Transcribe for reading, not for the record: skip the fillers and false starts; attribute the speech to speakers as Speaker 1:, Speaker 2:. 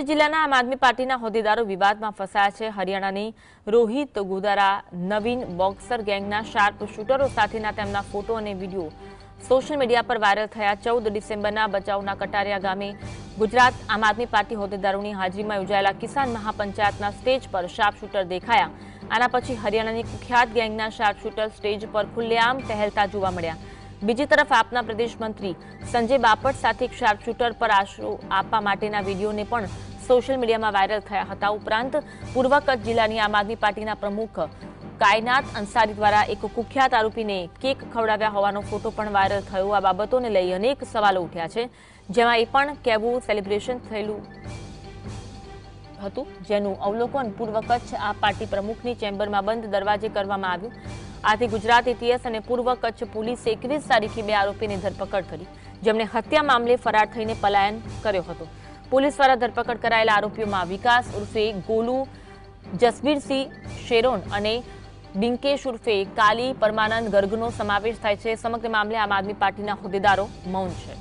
Speaker 1: જિલ્લાના આમ આદમી પાર્ટીના હોદ્દેદારો વિવાદમાં ફસાયા છે। હરિયાણાની રોહિત ગુદારા નવીન બોક્સર ગેંગના શાર્પ શૂટરો સાથેના તેમના ફોટો અને વિડીયો સોશિયલ મીડિયા પર વાયરલ થયા। 14 ડિસેમ્બરના બચાવના કટારિયા ગામે ગુજરાત આમ આદમી પાર્ટી હોદ્દેદારોની હાજરીમાં યોજાયેલા કિસાન મહાપંચાયતના સ્ટેજ પર શાર્પ શૂટર દેખાયા। આના પછી હરિયાણાની કુખ્યાત ગેંગના શાર્પ શૂટર સ્ટેજ પર ખુલ્લેઆમ ટહેલતા જોવા મળ્યા। બીજી તરફ આપના પ્રદેશ મંત્રી સંજય બાપટ સાથે શાર્પ શૂટર પર આશરો આપવા માટેના વિડીયોને પણ સોશિયલ મીડિયામાં વાયરલ થયા હતા। ઉપરાંત પૂર્વ કચ્છ જિલ્લાની આમ આદમી પાર્ટીના પ્રમુખ કાયનાત અંસારી દ્વારા એક કુખ્યાત આરોપીને કેક ખવડાવ્યા હોવાનો ફોટો પણ વાયરલ થયો। આ બાબતોને લઈ અનેક સવાલો ઉઠ્યા છે, જેમાં એ પણ કેવું સેલિબ્રેશન થયેલું હતું, જેનું અવલોકન પૂર્વ કચ્છ આ પાર્ટી પ્રમુખની ચેમ્બરમાં બંધ દરવાજે કરવામાં આવ્યું। આથી ગુજરાત એટીએસ અને પૂર્વ કચ્છ પોલીસે 21 તારીખે 2 આરોપીની ધરપકડ કરી, જેમણે હત્યા મામલે ફરાર થઈને પલાયન કર્યો હતો। પોલીસ દ્વારા ધરપકડ કરાયેલા આરોપીઓમાં વિકાસ ઉર્ફે ગોલુ, જસવીરસિંહ શેરોન અને ડિંકેશ ઉર્ફે કાલી પરમાનંદ ગર્ગનો સમાવેશ થાય છે। સમગ્ર મામલે આમ આદમી પાર્ટીના હોદ્દેદારો મૌન છે।